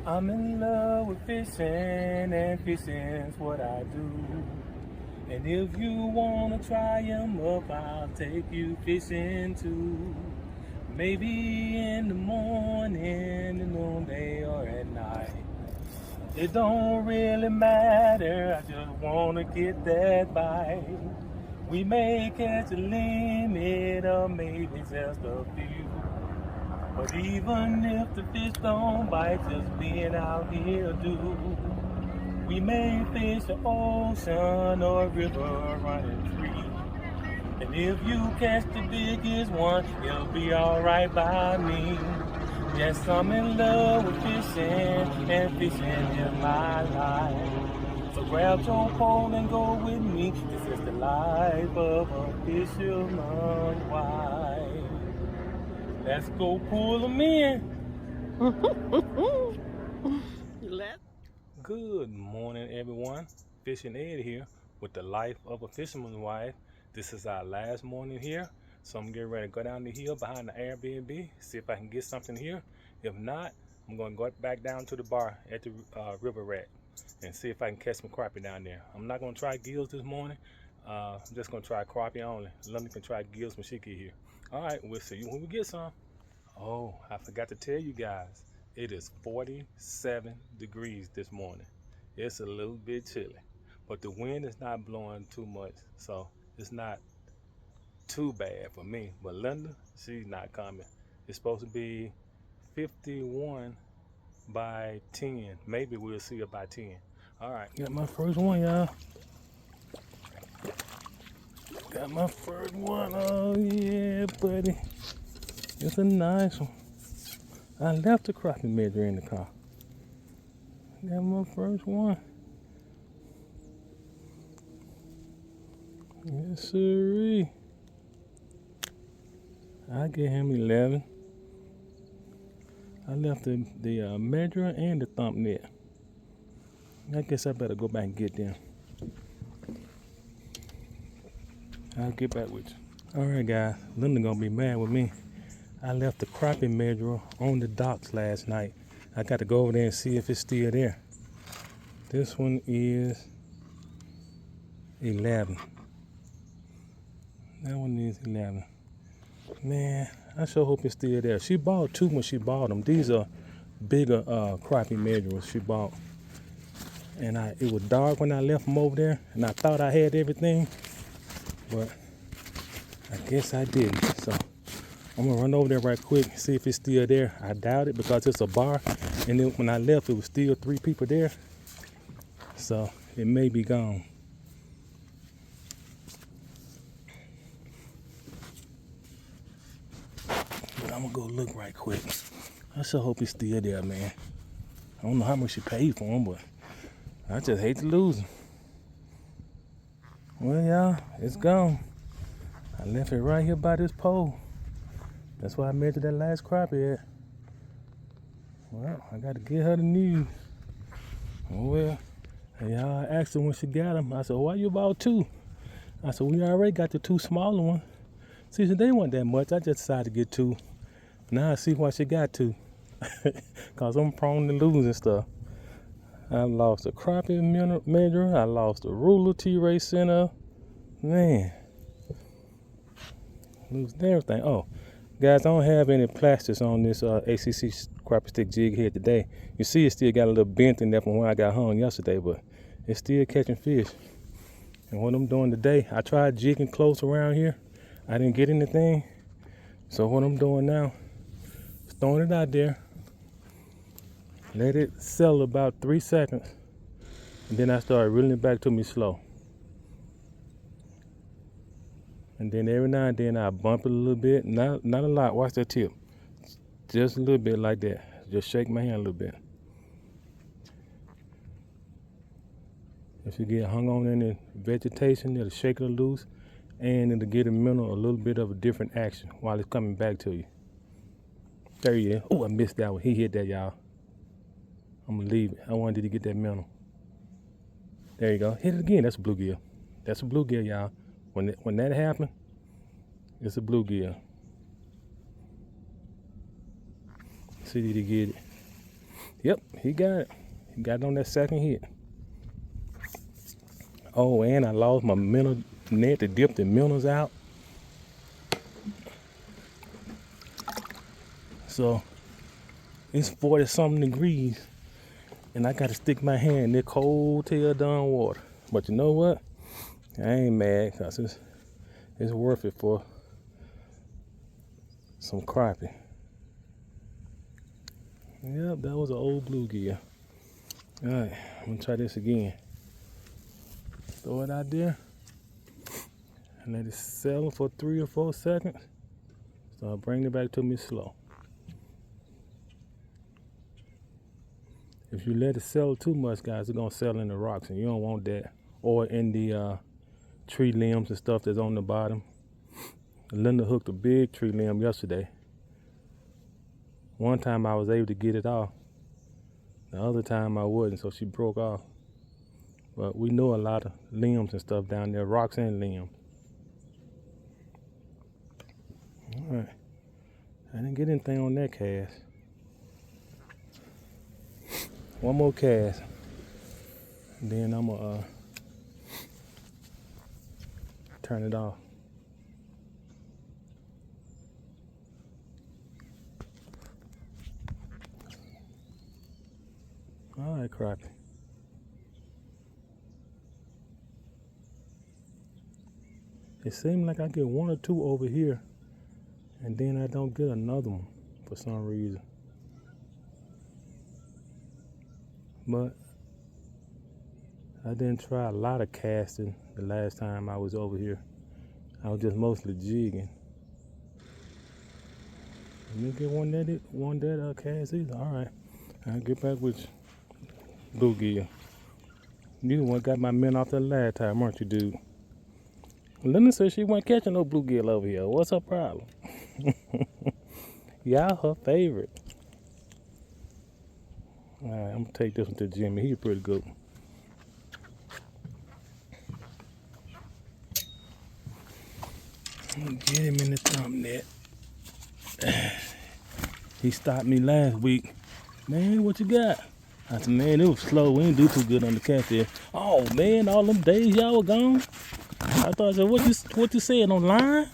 I'm in love with fishing, and fishing's what I do. And if you wanna try 'em up, I'll take you fishing too. Maybe in the morning, the noonday, or at night. It don't really matter, I just wanna get that bite. We may catch a limit, or maybe just a few. But even if the fish don't bite, just being out here do. We may fish the ocean or a river running free. And if you catch the biggest one, it'll be alright by me. Yes, I'm in love with fishing, and fishing is my life. So grab your pole and go with me. This is the life of a fisherman's wife. Let's go pull them in. Good morning, everyone. Fishin Ed here with the life of a fisherman's wife. This is our last morning here, so I'm getting ready to go down the hill behind the Airbnb, see if I can get something here. If not, I'm going to go back down to the bar at the river rat and see if I can catch some crappie down there. I'm not going to try gills this morning. I'm just going to try crappie only. Lummy can try gills when she get here. All right, we'll see you when we get some. Oh, I forgot to tell you guys, it is 47 degrees this morning. It's a little bit chilly, but the wind is not blowing too much, so it's not too bad for me. But Linda, she's not coming. It's supposed to be 51 by 10. Maybe we'll see her by 10. All right, got my first one, y'all. Got my first one. Oh, yeah, buddy. It's a nice one. I left the crappie measure in the car. Got my first one. Yes, sirree. I gave him 11. I left the measure and the thumb net. I guess I better go back and get them. I'll get back with you. All right, guys. Linda gonna be mad with me. I left the crappie measurer on the docks last night. I got to go over there and see if it's still there. This one is 11. That one is 11. Man, I sure hope it's still there. She bought two when she bought them. These are bigger crappie measurers she bought. And it was dark when I left them over there, and I thought I had everything, but I guess I didn't. So I'm gonna run over there right quick, see if it's still there. I doubt it because it's a bar, and then when I left, it was still 3 people there. So it may be gone. But I'm gonna go look right quick. I sure hope he's still there, man. I don't know how much you paid for him, but I just hate to lose him. Well, y'all, it's gone. I left it right here by this pole. That's why I measured that last crappie at. Well, I got to get her the news. Oh, well. And y'all asked her when she got them. I said, why you bought 2? I said, we already got the 2 smaller ones. See, they weren't that much. I just decided to get 2. Now I see why she got 2. Because I'm prone to losing stuff. I lost the crappie measure. I lost the ruler T-Ray center. Man. Lose everything. Oh, guys, I don't have any plastics on this ACC crappie stick jig here today. You see it still got a little bent in there from where I got hung yesterday, but it's still catching fish. And what I'm doing today, I tried jigging close around here. I didn't get anything. So what I'm doing now is throwing it out there. Let it settle about 3 seconds. And then I start reeling it back to me slow. And then every now and then I bump it a little bit. Not a lot. Watch that tip. Just a little bit like that. Just shake my hand a little bit. If you get hung on in the vegetation, it'll shake it loose. And it'll get a minnow a little bit of a different action while it's coming back to you. There he is. Oh, I missed that one. He hit that, y'all. I'm going to leave it. I wanted to get that minnow. There you go. Hit it again. That's a bluegill. That's a bluegill, y'all. When that happened, it's a bluegill. See, did he get it? Yep, he got it. He got it on that second hit. Oh, and I lost my minnow net to dip the minnows out. So it's 40 something degrees, and I got to stick my hand in that cold tail down water. But you know what? I ain't mad, because it's worth it for some crappie. Yep, that was an old bluegill. All right, I'm gonna try this again. Throw it out there and let it settle for 3 or 4 seconds. So I'll bring it back to me slow. If you let it settle too much, guys, it's gonna settle in the rocks, and you don't want that. Or in the tree limbs and stuff that's on the bottom. Linda hooked a big tree limb yesterday. One time I was able to get it off. The other time I wasn't, so she broke off. But we know a lot of limbs and stuff down there, rocks and limbs. All right, I didn't get anything on that cast. One more cast, and then I'm gonna turn it off. All right, crappie. It seems like I get 1 or 2 over here, and then I don't get another one for some reason. But I didn't try a lot of casting the last time I was over here. I was just mostly jigging. You get one that cast either. All right, I'll get back with you. Bluegill. You the one got my men off the last time, weren't you, dude? Linda said she wasn't catching no bluegill over here. What's her problem? Y'all her favorite. All right, I'm gonna take this one to Jimmy. He's pretty good. Get him in the thumb net. He stopped me last week. Man, what you got? I said, man, it was slow. We didn't do too good on the catfish. Oh man, all them days y'all were gone. I thought, so what you saying online?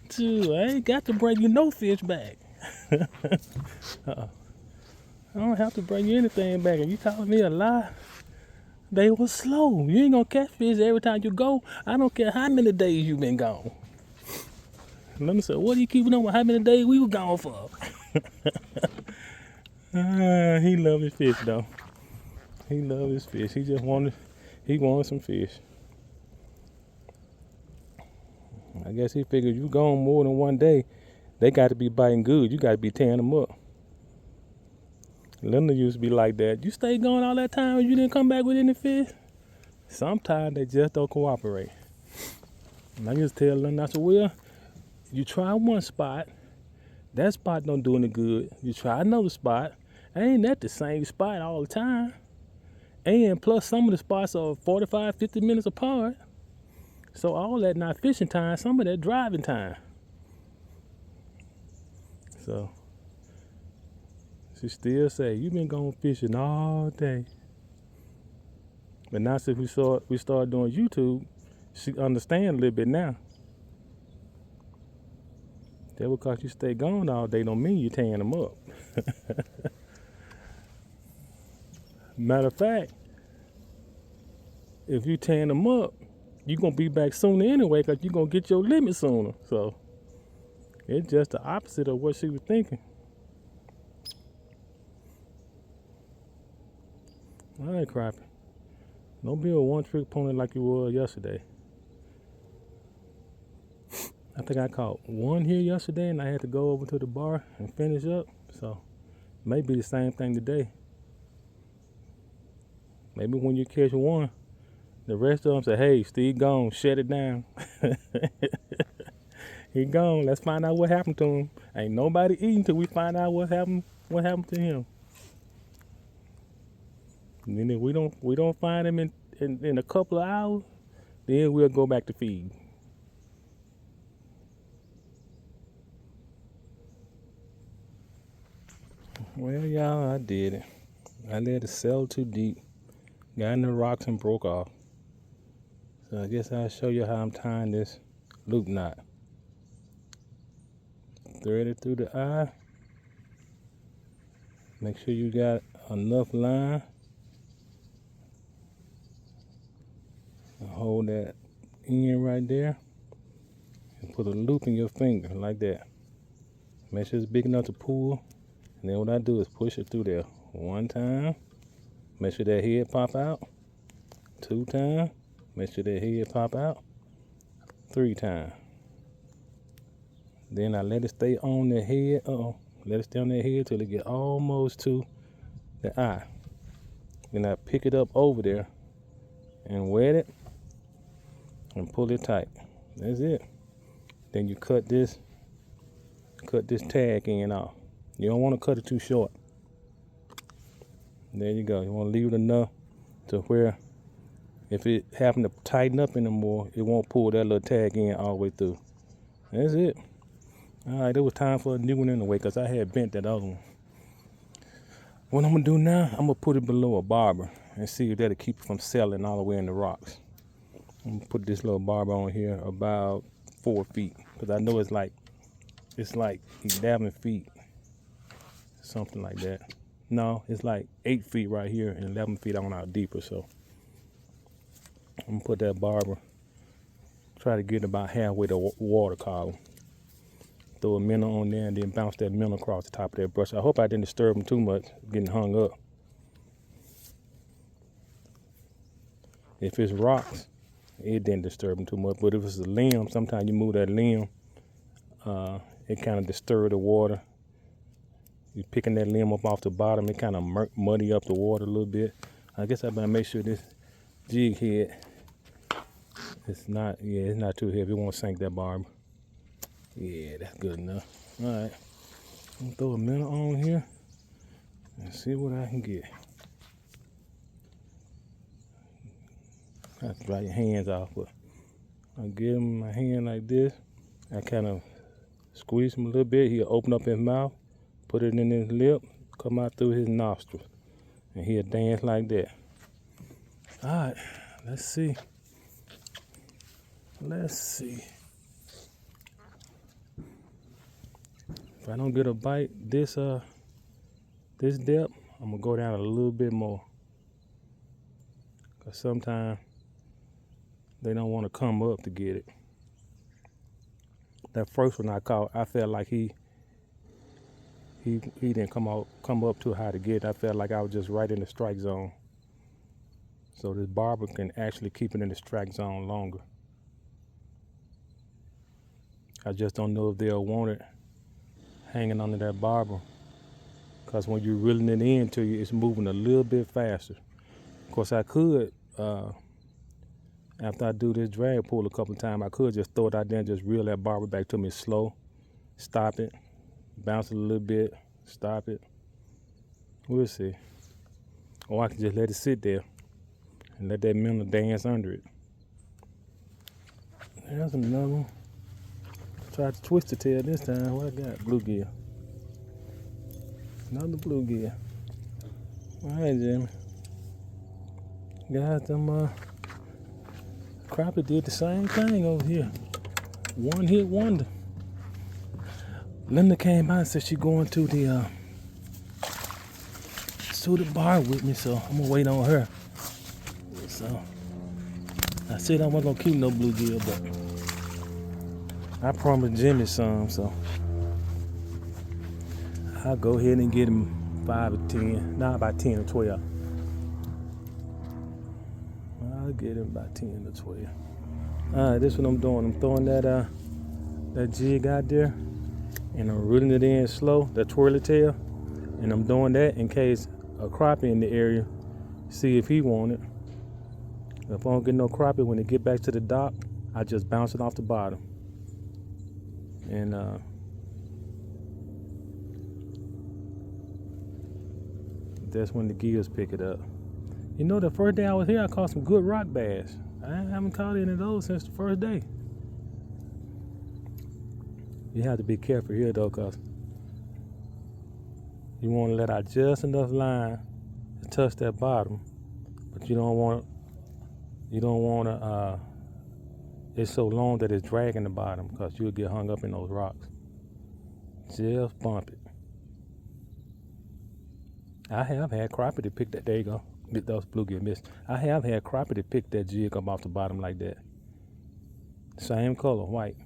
Dude, I ain't got to bring you no fish back. I don't have to bring you anything back. And you calling me a lie? They were slow. You ain't gonna catch fish every time you go. I don't care how many days you been gone. Let me say, what are you keeping on with how many days we were gone for? He love his fish though. He love his fish. He wanted some fish. I guess he figured you gone more than 1 day, they got to be biting good. You got to be tearing them up. Linda used to be like that. You stay gone all that time and you didn't come back with any fish? Sometimes they just don't cooperate. And I just tell Linda, I said, well, you try one spot, that spot don't do any good. You try another spot, ain't that the same spot all the time. And plus some of the spots are 45, 50 minutes apart. So all that not fishing time, some of that driving time. So she still say, you been going fishing all day. But now since we started doing YouTube, she understand a little bit now. That because you stay gone all day don't mean you tearing them up. Matter of fact, if you tearing them up, you're going to be back sooner anyway because you're going to get your limit sooner. So it's just the opposite of what she was thinking. All right, crappie. Don't be a one-trick pony like you were yesterday. I think I caught one here yesterday and I had to go over to the bar and finish up. So maybe the same thing today. Maybe when you catch one, the rest of them say, hey, Steve gone, shut it down. He gone. Let's find out what happened to him. Ain't nobody eating till we find out what happened to him. And then if we don't find him in a couple of hours, then we'll go back to feed. Well, y'all, I did it. I let it settle too deep. Got in the rocks and broke off. So I guess I'll show you how I'm tying this loop knot. Thread it through the eye. Make sure you got enough line. And hold that end right there. And put a loop in your finger like that. Make sure it's big enough to pull. And then what I do is push it through there 1 time. Make sure that head pop out. 2 times. Make sure that head pop out. 3 times. Then I let it stay on the head. Let it stay on the head till it get almost to the eye. Then I pick it up over there and wet it and pull it tight. That's it. Then you cut this tag end off. You don't want to cut it too short. There you go. You want to leave it enough to where if it happen to tighten up anymore, it won't pull that little tag end all the way through. That's it. All right, it was time for a new one anyway because I had bent that other one. What I'm going to do now, I'm going to put it below a barber and see if that'll keep it from settling all the way in the rocks. I'm going to put this little barber on here about 4 feet because I know it's like 11 feet, something like that. No, it's like 8 feet right here and 11 feet on out deeper. So I'm gonna put that barber, try to get about halfway to water column. Throw a minnow on there and then bounce that minnow across the top of that brush. I hope I didn't disturb him too much, getting hung up. If it's rocks, it didn't disturb him too much. But if it's a limb, sometimes you move that limb, it kind of disturbs the water. You're picking that limb up off the bottom, it kind of muddy up the water a little bit. I guess I better make sure this jig head, it's not too heavy. It won't sink that barb. Yeah, that's good enough. All right, I'm gonna throw a minnow on here and see what I can get. I have to dry your hands off, but I get him in my hand like this. I kind of squeeze him a little bit. He'll open up his mouth, put it in his lip, come out through his nostrils, and he'll dance like that. All right, let's see. If I don't get a bite this depth, I'm gonna go down a little bit more. Cause sometimes they don't want to come up to get it. That first one I caught, I felt like he didn't come up too high to get it. I felt like I was just right in the strike zone. So this barber can actually keep it in the strike zone longer. I just don't know if they'll want it hanging under that barber, because when you're reeling it into you, it's moving a little bit faster. Of course, I could, after I do this drag pull a couple of times, I could just throw it out there and just reel that barber back to me slow, stop it, bounce it a little bit, stop it. We'll see. Or I can just let it sit there and let that minnow dance under it. There's another one. Tried to twist the tail this time. What I got? Bluegill. Another bluegill. All right, Jimmy. Got them crappie did the same thing over here. One hit wonder. Linda came by and said she going to the bar with me, so I'm gonna wait on her. So I said I wasn't gonna keep no bluegill, but I promised Jimmy some, so I'll go ahead and get him 5 or 10, not about 10 or 12. I'll get him about 10 or 12. All right, this is what I'm doing. I'm throwing that jig out there, and I'm reeling it in slow, that twirly tail, and I'm doing that in case a crappie in the area, see if he want it. If I don't get no crappie, when it get back to the dock, I just bounce it off the bottom. And that's when the gills pick it up. You know, the first day I was here, I caught some good rock bass. I haven't caught any of those since the first day. You have to be careful here though, cause You want to let out just enough line to touch that bottom, but you don't want to it's so long that it's dragging the bottom, because you'll get hung up in those rocks. Just bump it. I have had crappie to pick that. There you go. Get those bluegill missed. I have had crappie to pick that jig up off the bottom like that. Same color, white.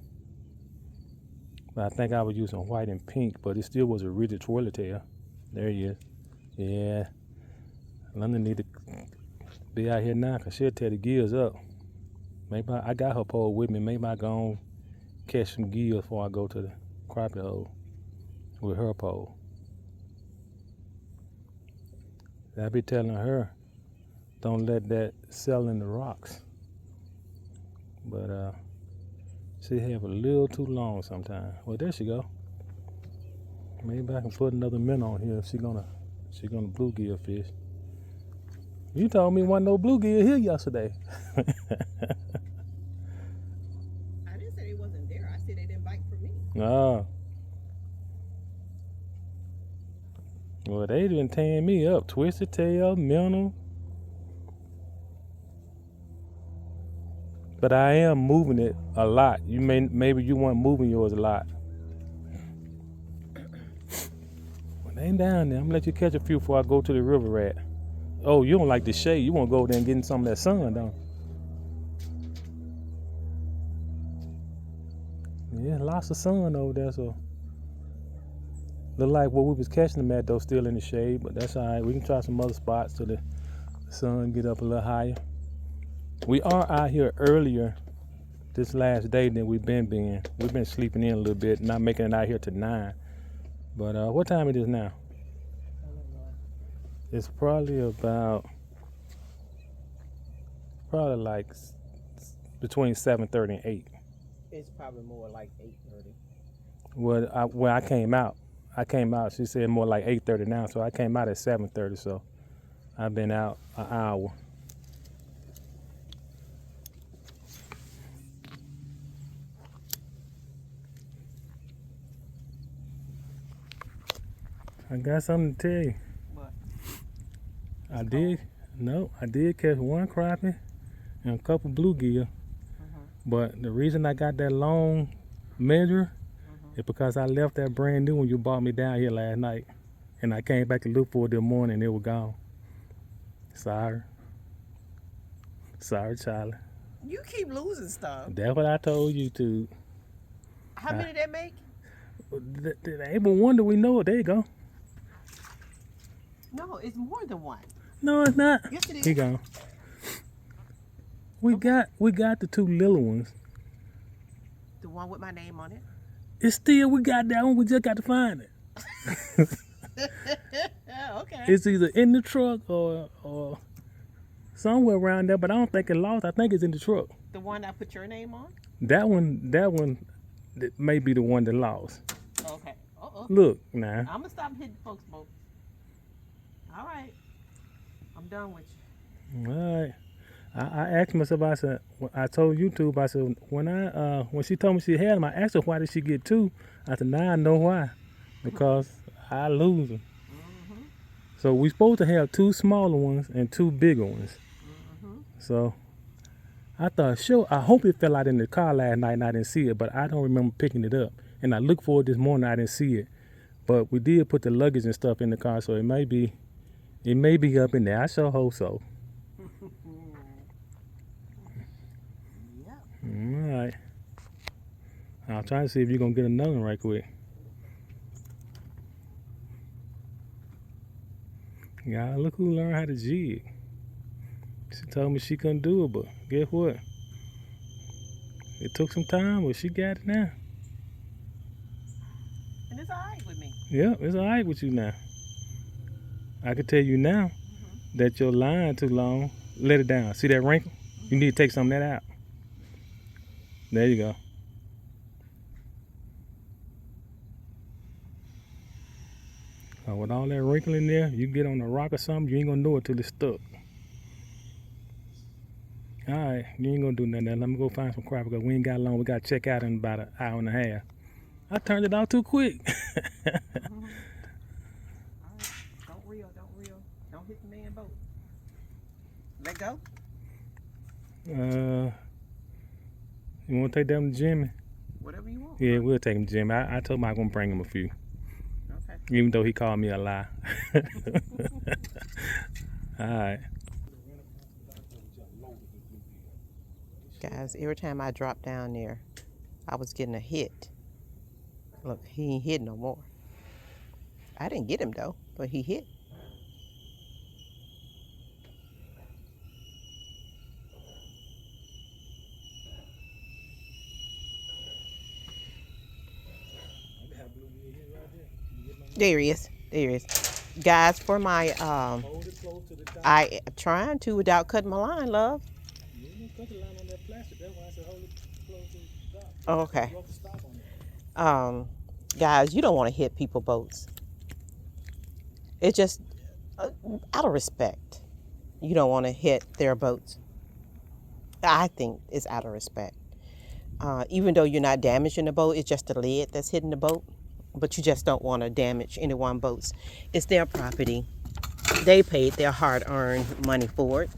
But I think I was using white and pink, but it still was a rigid twirly tail. There he is. Yeah. London need to be out here now, because she'll tear the gills up. Maybe I got her pole with me. Maybe I go on catch some gills before I go to the crappie hole with her pole. I be telling her, don't let that settle in the rocks. But she have a little too long sometimes. Well, there she go. Maybe I can put another minnow on here if she gonna bluegill fish. You told me wasn't no bluegill here yesterday. I didn't say they wasn't there. I said they didn't bite for me. Oh. Well, they done tearing me up. Twisted tail, minnow. But I am moving it a lot. Maybe you weren't moving yours a lot. When they ain't down there, I'm gonna let you catch a few before I go to the river rat. Oh, you don't like the shade. You want to go over there and get in some of that sun, don't you? Yeah, lots of sun over there, so look like where we was catching them at, though, still in the shade, but that's all right. We can try some other spots till the sun get up a little higher. We are out here earlier this last day than we've been. We've been sleeping in a little bit, not making it out here to 9. But what time it is now? It's probably like between 7:30 and 8. It's probably more like 8:30. Well, when I came out, she said more like 8:30 now, so I came out at 7:30, so I've been out an hour. I got something to tell you. What? I did catch one crappie and a couple bluegill. But the reason I got that long measure is because I left that brand new one you bought me down here last night. And I came back to look for it this morning and it was gone. Sorry, Charlie. You keep losing stuff. That's what I told you to. How many did that make? They but one that we know it. There you go. No, it's more than one. No, it's not. Yes, it is. He gone. We got the two little ones. The one with my name on it? It's still, we got that one. We just got to find it. Okay. It's either in the truck or somewhere around there, but I don't think it lost. I think it's in the truck. The one I put your name on? That one that may be the one that lost. Okay. Look, now. I'm going to stop hitting folks' boats. All right. I'm done with you. All right. I asked myself, I told YouTube, I said, when she told me she had them, I asked her, why did she get 2? I said, now I know why. Because I lose them. So we supposed to have 2 smaller ones and 2 bigger ones. So I thought, sure, I hope it fell out in the car last night and I didn't see it, but I don't remember picking it up. And I looked for it this morning, I didn't see it. But we did put the luggage and stuff in the car, so it may be up in there. I sure hope so. All right. I'll try to see if you're going to get another one right quick. Yeah, look who learned how to jig. She told me she couldn't do it, but guess what? It took some time, but she got it now. And it's all right with me. Yeah, it's all right with you now. I can tell you now that your line too long. Let it down. See that wrinkle? You need to take some of that out. There you go. With all that wrinkle in there, you get on a rock or something, you ain't gonna know it till it's stuck. All right, you ain't gonna do nothing else. Let me go find some crap because we ain't got long. We gotta check out in about an hour and a half. I turned it off too quick. All reel. Don't reel. Don't hit the man boat. Let go. You want to take them to Jimmy? Whatever you want. Yeah, we'll take him to Jimmy. I told him I was going to bring him a few. Okay. Even though he called me a lie. All right. Guys, every time I dropped down there, I was getting a hit. Look, he ain't hit no more. I didn't get him though, but he hit. There he is. There he is. Guys, for my I am trying to without cutting my line, love. Okay. Guys, you don't want to hit people boats. It's just out of respect. You don't want to hit their boats. I think it's out of respect. Even though you're not damaging the boat, it's just the lid that's hitting the boat. But you just don't want to damage anyone's boats. It's their property. They paid their hard-earned money for it.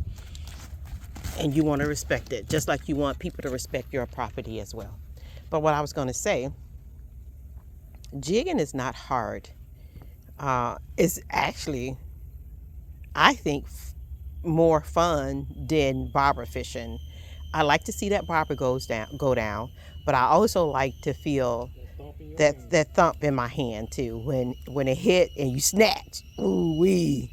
And you want to respect it, just like you want people to respect your property as well. But what I was going to say, jigging is not hard. It's actually, I think, more fun than bobber fishing. I like to see that bobber go down, but I also like to feel that thump in my hand too when it hit and you snatch. Ooh wee.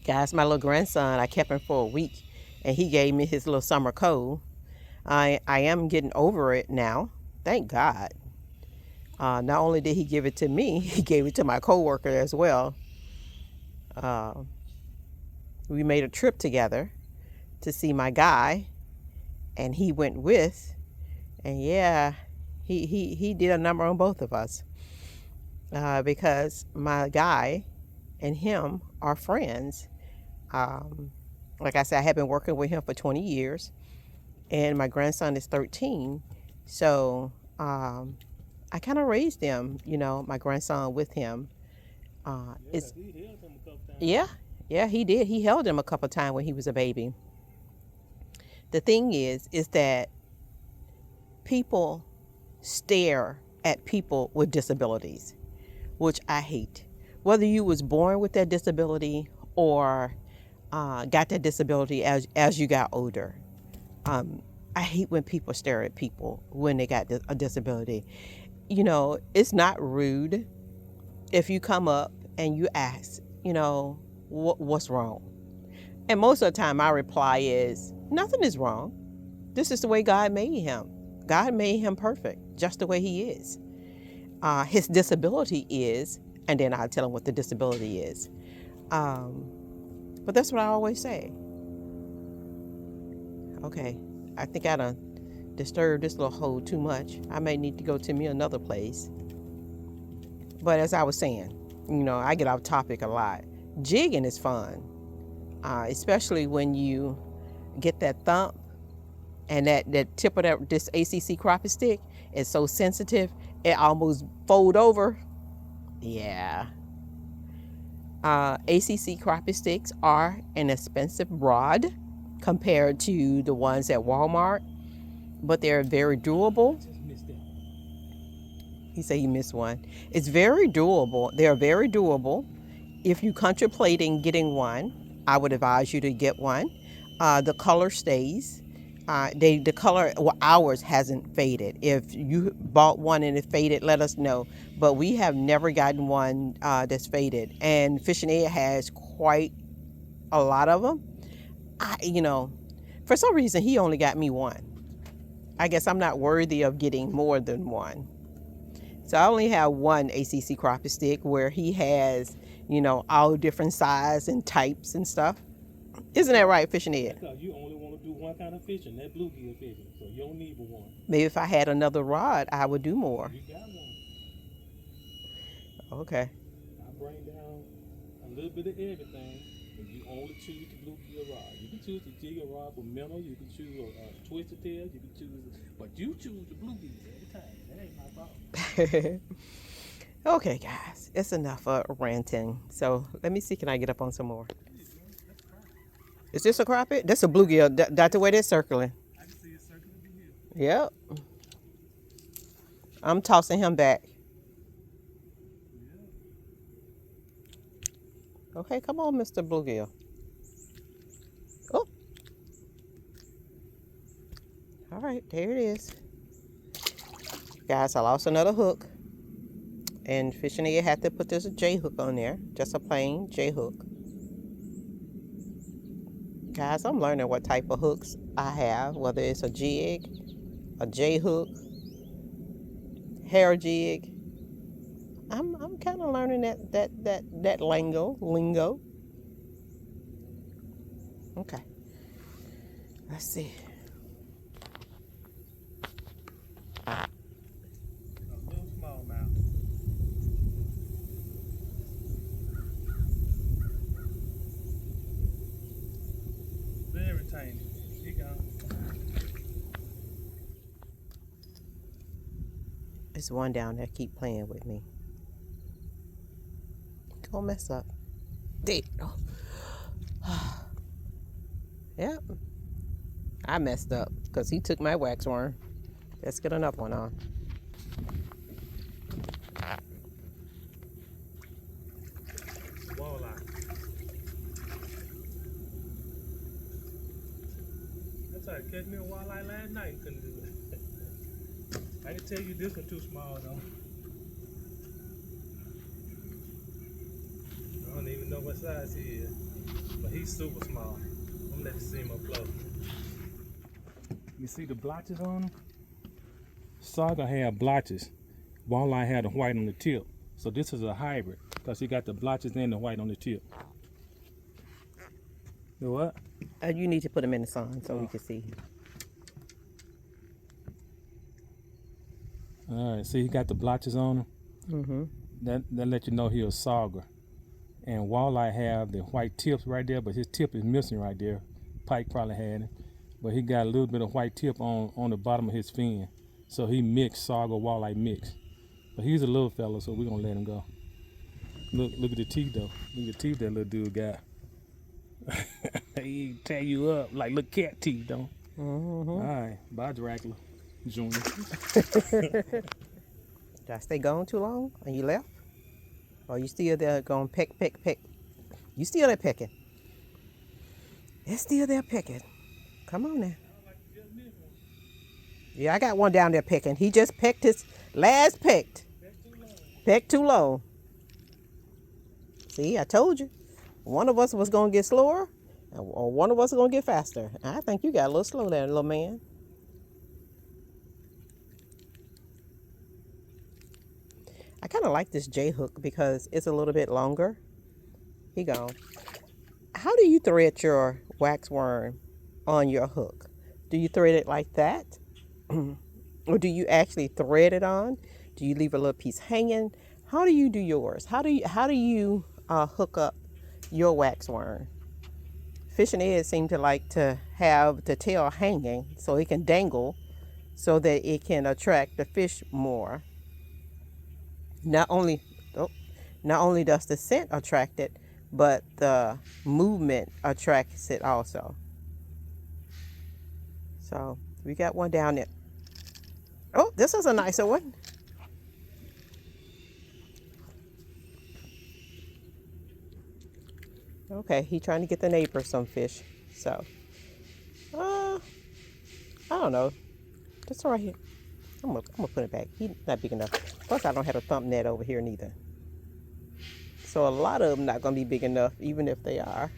Guys, my little grandson, I kept him for a week and he gave me his little summer cold. I am getting over it now, thank God. Not only did he give it to me, he gave it to my coworker as well. We made a trip together to see my guy, and he went with, and yeah, he did a number on both of us because my guy and him are friends. Like I said, I have been working with him for 20 years, and my grandson is 13, so I kind of raised them, my grandson with him. Yeah, he did. He held him a couple times when he was a baby. The thing is that people stare at people with disabilities, which I hate. Whether you was born with that disability or got that disability as you got older. I hate when people stare at people when they got a disability. It's not rude if you come up and you ask, what's wrong? And most of the time my reply is, nothing is wrong. This is the way God made him. God made him perfect, just the way he is. His disability is, and then I tell him what the disability is. But that's what I always say. Okay, I think I done disturbed this little hole too much. I may need to go to me another place. But as I was saying, I get off topic a lot. Jigging is fun, especially when you get that thump and that tip of this ACC crappie stick is so sensitive, it almost fold over. Yeah. ACC crappie sticks are an expensive rod compared to the ones at Walmart, but they're very durable. He said he missed one. It's very durable. They're very durable. If you contemplating getting one, I would advise you to get one. The color stays. The color, ours hasn't faded. If you bought one and it faded, let us know. But we have never gotten one that's faded. And Fishin Ed has quite a lot of them. For some reason, he only got me one. I guess I'm not worthy of getting more than one. So I only have one ACC crappie stick where he has, all different size and types and stuff. Isn't that right, Fishin Ed? Because you only want to do one kind of fishing, that bluegill fishing, so you don't need but one. Maybe if I had another rod, I would do more. You got one. Okay. I bring down a little bit of everything, and you only choose the bluegill rod. You can choose the jigging rod for minnows, you can choose a twisted tail, but you choose the bluegill every time. That ain't my problem. Okay, guys, it's enough of ranting. So let me see, can I get up on some more? Is this a crappie? That's a bluegill. That's the way they're circling. I can see it circling here. Yep. I'm tossing him back. Okay, come on, Mr. Bluegill. Oh. All right, there it is. Guys, I lost another hook. And Fishin Ed had to put this J hook on there. Just a plain J hook. Guys, I'm learning what type of hooks I have, whether it's a jig, a J hook, hair jig. I'm kind of learning that lingo. Okay. Let's see. A little smallmouth. Very tiny. Here you go. There's one down there keep playing with me. Don't mess up. There. Yep. I messed up because he took my wax worm. Let's get another one on. Walleye. I tried to catch me a walleye last night and couldn't do it. I can tell you this one too small though. I don't even know what size he is, but he's super small. I'm gonna let you see him up close. You see the blotches on him? Saga had blotches. Walleye had the white on the tip. So this is a hybrid because he got the blotches and the white on the tip. The what? You need to put him in the sun so we can see. All right, see he got the blotches on him. Mm-hmm. That let you know he a sauger. And walleye have the white tips right there, but his tip is missing right there. Pike probably had it, but he got a little bit of white tip on the bottom of his fin. So he mixed sauger walleye mix. But he's a little fella, so we're gonna let him go. Look at the teeth though. Look at the teeth that little dude got. He tear you up like little cat teeth though. Mm-hmm. All right, bye Dracula Junior. Did I stay gone too long and you left? Or you still there going peck? You still there pecking? It's still there pecking. Come on now. Yeah, I got one down there pecking. He just pecked his last pecked. Pecked too low. See, I told you. One of us was going to get slower, or one of us was going to get faster. I think you got a little slow there, little man. I kind of like this J hook because it's a little bit longer. Here you go. How do you thread your wax worm on your hook? Do you thread it like that? Or do you actually thread it on? Do you leave a little piece hanging? How do you do yours? How do you hook up your wax worm? Fishin Ed seem to like to have the tail hanging so it can dangle so that it can attract the fish more. Not only does the scent attract it, but the movement attracts it also. So we got one down there. Oh, this is a nicer one. Okay, he trying to get the neighbor some fish. So, I don't know. That's all right here. I'm gonna put it back. He's not big enough. Plus, I don't have a thump net over here neither. So a lot of them not gonna be big enough, even if they are.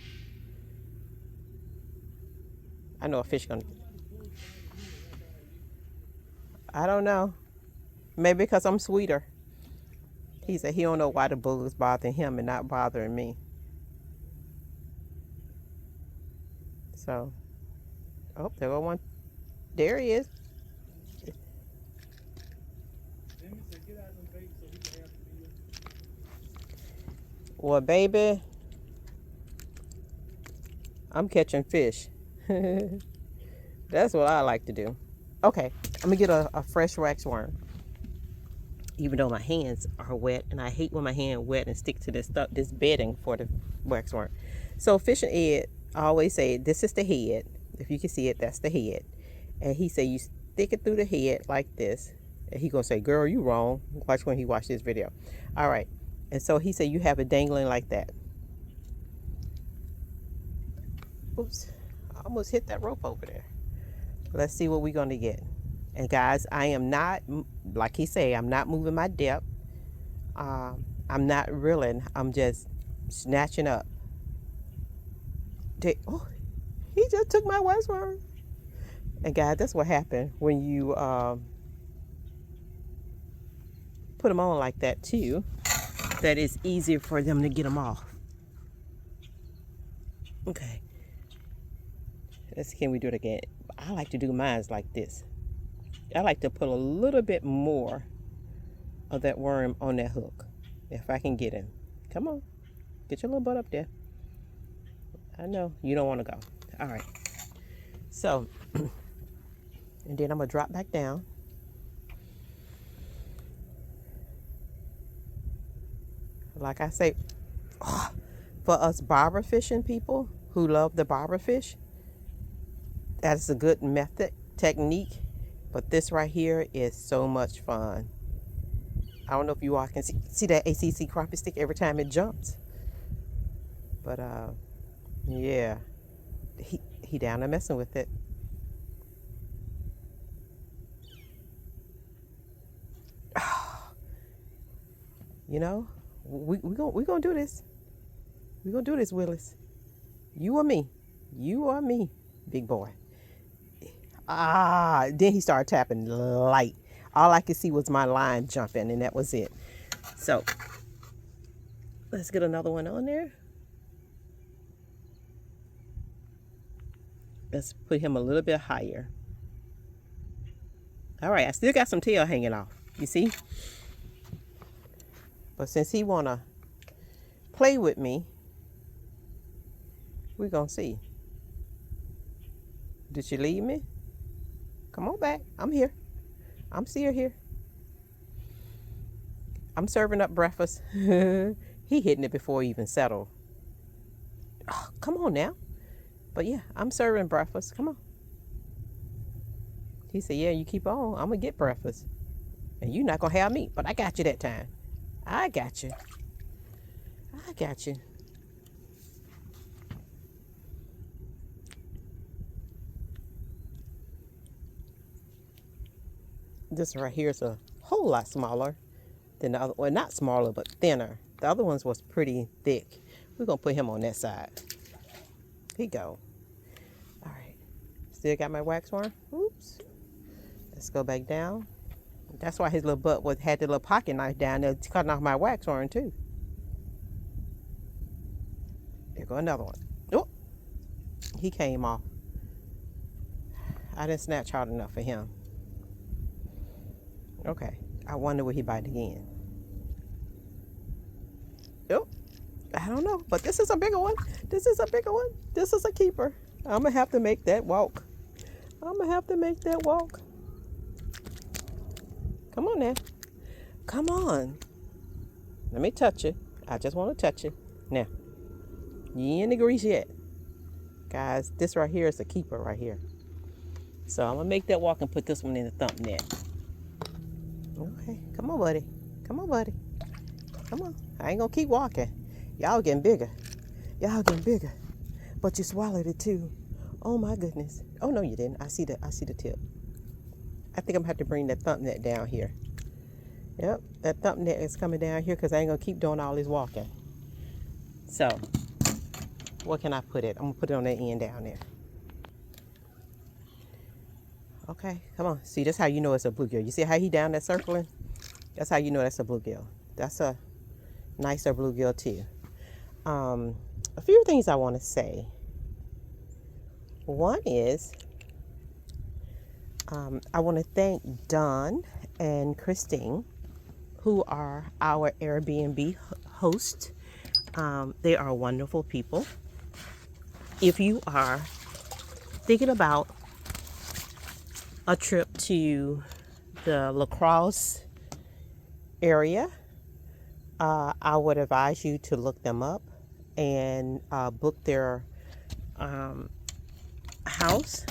I know a fish gonna. I don't know. Maybe because I'm sweeter. He said he don't know why the bull is bothering him and not bothering me. So, oh, there go one. There he is. Well, baby, I'm catching fish. That's what I like to do. Okay, I'm gonna get a fresh wax worm. even though my hands are wet, and I hate when my hand wet and stick to this stuff, this bedding for the wax worm. So Fishin Ed always say, this is the head. If you can see it, that's the head. And he say, you stick it through the head like this. And he gonna say, girl, you wrong. Watch when he watch this video. All right. And so he said, you have it dangling like that. Oops, I almost hit that rope over there. Let's see what we're gonna get. And guys, I am not, like he say, I'm not moving my depth. I'm not reeling. I'm just snatching up. Oh, he just took my wax worm. And guys, that's what happened when you put them on like that too. That it's easier for them to get them off. Okay. Can we do it again? I like to do mine like this. I like to put a little bit more of that worm on that hook. If I can get him. Come on. Get your little butt up there. I know you don't want to go. All right. So, and then I'm going to drop back down. Like I say, for us bobber fishing people who love the bobber fish, that's a good method, technique. But this right here is so much fun. I don't know if you all can see that ACC crappie stick every time it jumps. But yeah, he down there messing with it. You know, we gonna do this. We gonna do this, Willis. You or me. You or me, big boy. Then he started tapping light. All I could see was my line jumping, and that was it. So let's get another one on there. Let's put him a little bit higher. All right, I still got some tail hanging off, you see? But since he wanna play with me, we're gonna see. Did you leave me? Come on back. I'm here. I'm still here. I'm serving up breakfast. He hitting it before he even settled. Oh, come on now. But yeah, I'm serving breakfast. Come on. He said, yeah, you keep on. I'm going to get breakfast. And you're not going to have me. But I got you that time. I got you. I got you. This right here is a whole lot smaller than the other. Well, not smaller, but thinner. The other ones was pretty thick. We're going to put him on that side. Here you go. All right. Still got my wax worm. Oops. Let's go back down. That's why his little butt had the little pocket knife down there cutting off my wax worm too. There go another one. Oh, he came off. I didn't snatch hard enough for him. Okay, I wonder will he bite again. Oh, I don't know, but this is a bigger one. This is a bigger one. This is a keeper. I'm gonna have to make that walk. I'm gonna have to make that walk. Come on now. Come on. Let me touch it. I just want to touch it. Now, you ain't in the grease yet. Guys, this right here is a keeper right here. So I'm gonna make that walk and put this one in the thump net. Okay, come on, buddy. Come on, buddy. Come on. I ain't gonna keep walking. Y'all getting bigger. Y'all getting bigger. But you swallowed it too. Oh my goodness. Oh no, you didn't. I see the tip. I think I'm gonna have to bring that thump net down here. Yep, that thump net is coming down here because I ain't gonna keep doing all this walking. So, where can I put it? I'm gonna put it on that end down there. Okay, come on. See, that's how you know it's a bluegill. You see how he down there circling? That's how you know that's a bluegill. That's a nicer bluegill too. A few things I want to say. One is, I want to thank Don and Christine, who are our Airbnb hosts. They are wonderful people. If you are thinking about a trip to the La Crosse area, I would advise you to look them up and book their house.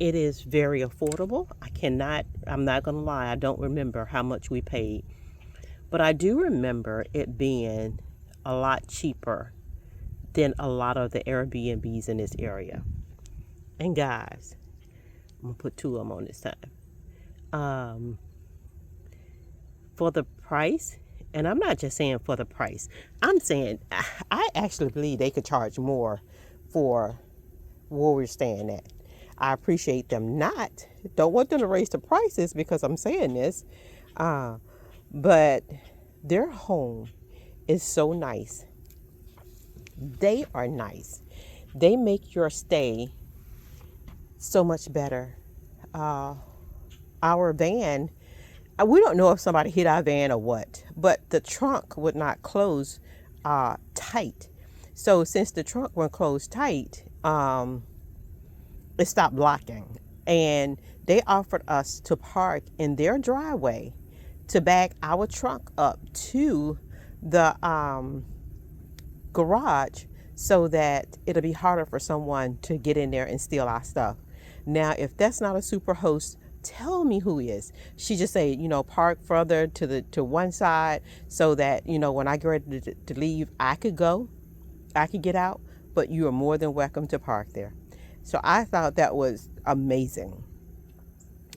It is very affordable. I'm not going to lie, I don't remember how much we paid, but I do remember it being a lot cheaper than a lot of the Airbnbs in this area. And guys, I'm going to put two of them on this time. For the price, and I'm not just saying for the price, I'm saying I actually believe they could charge more for where we're staying at. I appreciate them not. Don't want them to raise the prices because I'm saying this. But their home is so nice. They are nice. They make your stay so much better. Our van, we don't know if somebody hit our van or what, but the trunk would not close tight. So since the trunk won't close tight, it stopped locking. And they offered us to park in their driveway to back our trunk up to the garage so that it'll be harder for someone to get in there and steal our stuff. Now, if that's not a super host, tell me who is. She just say, park further to one side so that, when I get ready to leave, I could get out, but you are more than welcome to park there. So I thought that was amazing.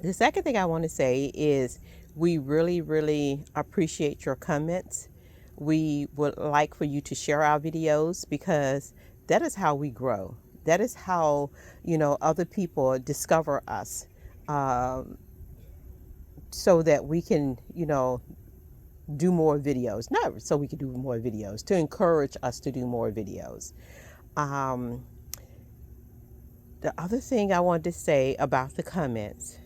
The second thing I want to say is we really, really appreciate your comments. We would like for you to share our videos because that is how we grow. That is how, other people discover us, so that we can, do more videos. Not so we can do more videos, to encourage us to do more videos. The other thing I wanted to say about the comments,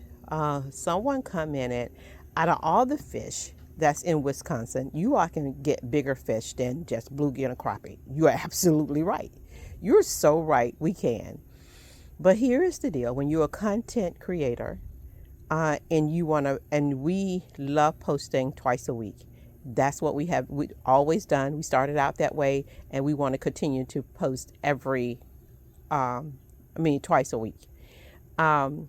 someone commented, out of all the fish that's in Wisconsin, you all can get bigger fish than just bluegill and crappie. You are absolutely right. You're so right. We can. But here is the deal. When you're a content creator, and we love posting twice a week. That's what we always done. We started out that way, and we want to continue to post twice a week. And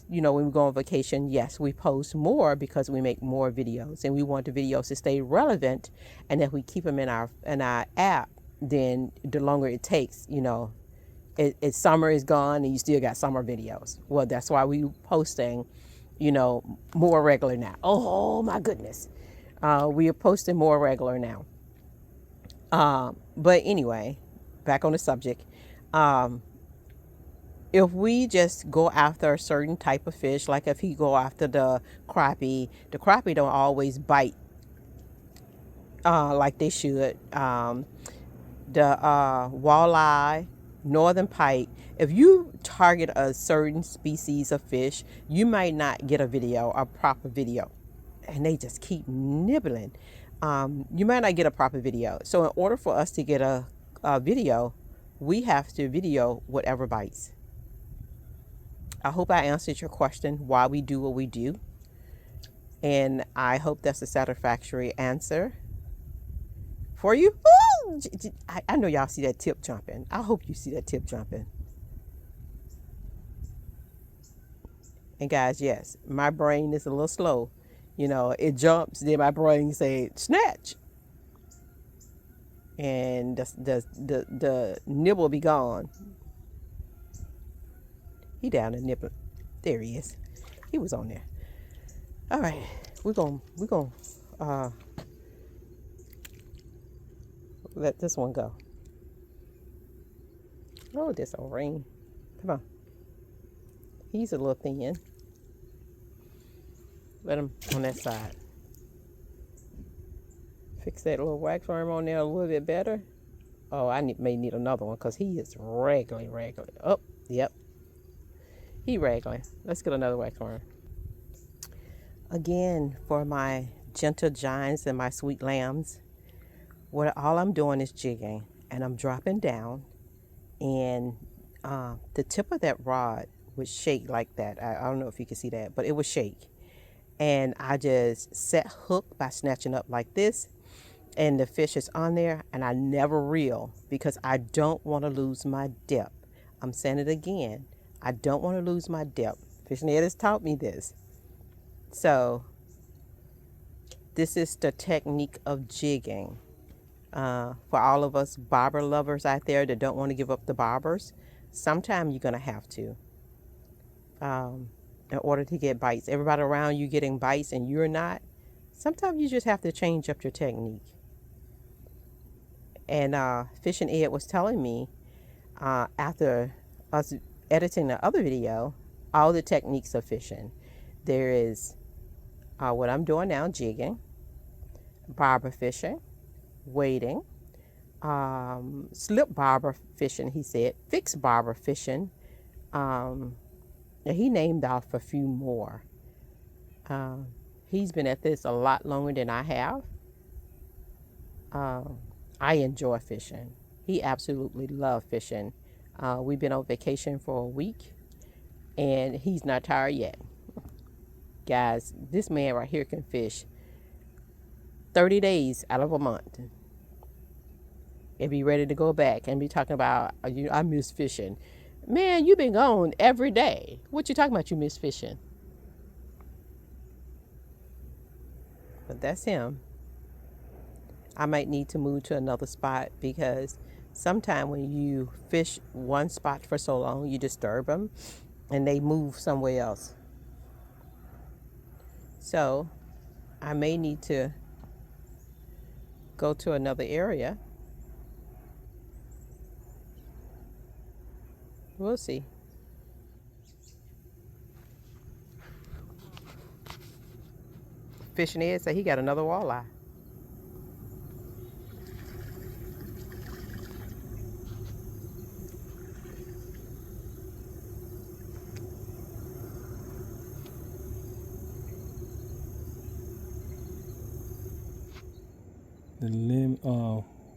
when we go on vacation, yes, we post more because we make more videos, and we want the videos to stay relevant. And if we keep them in our app, then the longer it takes, summer is gone and you still got summer videos. Well, that's why we posting, more regular now. Oh my goodness, we are posting more regular now. But anyway, back on the subject. If we just go after a certain type of fish, like if he go after the crappie don't always bite like they should. The walleye, northern pike, if you target a certain species of fish, you might not get a proper video. And they just keep nibbling. You might not get a proper video. So in order for us to get a video, we have to video whatever bites. I hope I answered your question, why we do what we do. And I hope that's a satisfactory answer for you. Ooh, I know y'all see that tip jumping. I hope you see that tip jumping. And guys, yes, my brain is a little slow. It jumps, then my brain say, snatch. And the nibble be gone. He down the nipple. There he is. He was on there. All right, we're gonna let this one go. Oh, this will ring. Come on. He's a little thin. Let him on that side. Fix that little wax worm on there a little bit better. Oh, may need another one because he is raggly. Oh, yep. He raggling. Let's get another wax worm. Again, for my gentle giants and my sweet lambs, all I'm doing is jigging, and I'm dropping down, and the tip of that rod would shake like that. I don't know if you can see that, but it would shake. And I just set hook by snatching up like this, and the fish is on there, and I never reel because I don't want to lose my depth. I'm saying it again. I don't want to lose my depth. Fishin Ed has taught me this. So this is the technique of jigging. For all of us bobber lovers out there that don't want to give up the bobbers, sometimes you're going to have to in order to get bites. Everybody around you getting bites and you're not. Sometimes you just have to change up your technique. And Fishin Ed was telling me after us editing the other video, all the techniques of fishing. There is what I'm doing now, jigging, bobber fishing, wading, slip bobber fishing, he said, fixed bobber fishing. And he named off a few more. He's been at this a lot longer than I have. I enjoy fishing. He absolutely loves fishing. We've been on vacation for a week, and he's not tired yet. Guys, this man right here can fish 30 days out of a month and be ready to go back and be talking about, I miss fishing. Man, you've been gone every day. What you talking about you miss fishing? But that's him. I might need to move to another spot because sometimes when you fish one spot for so long, you disturb them and they move somewhere else. So I may need to go to another area. We'll see. Fishin Ed said he got another walleye.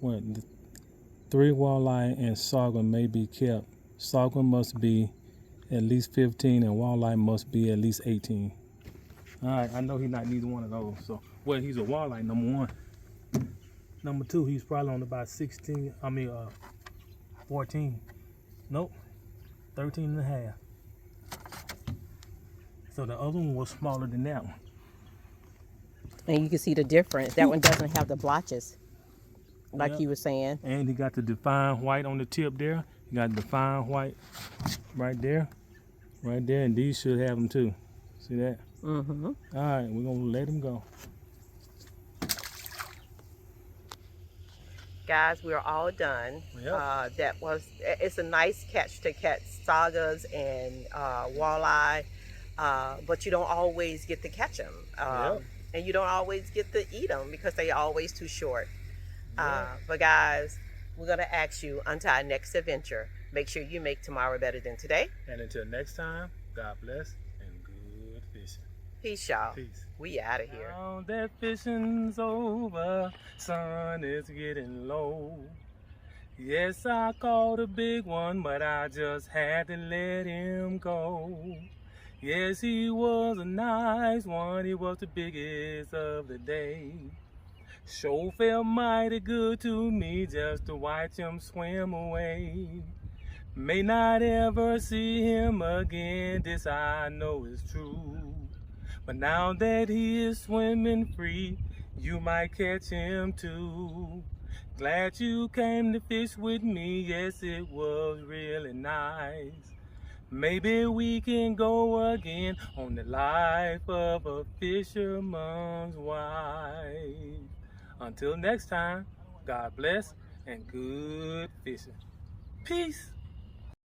The 3 walleye and sorghum may be kept. Sorghum must be at least 15 and walleye must be at least 18. All right, I know he's not neither one of those. So, well, he's a walleye, number 1. Number 2, he's probably on about 14. Nope, 13 and a half. So the other one was smaller than that one. And you can see the difference. That one doesn't have the blotches, like you were saying. And he got the defined white on the tip there. He got defined white right there. Right there. And these should have them too. See that? Mm-hmm. All right, we're going to let him go. Guys, we're all done. Yep. It's a nice catch to catch sagas and walleye, but you don't always get to catch them. Yep. And you don't always get to eat them because they're always too short. Yep. But guys, we're going to ask you until our next adventure, make sure you make tomorrow better than today. And until next time, God bless and good fishing. Peace, y'all. Peace. We out of here. Now that fishing's over, sun is getting low. Yes, I caught a big one, but I just had to let him go. Yes, he was a nice one, he was the biggest of the day. Sure felt mighty good to me just to watch him swim away. May not ever see him again, this I know is true. But now that he is swimming free, you might catch him too. Glad you came to fish with me, yes it was really nice. Maybe we can go again on the life of a fisherman's wife. Until next time, God bless and good fishing. Peace.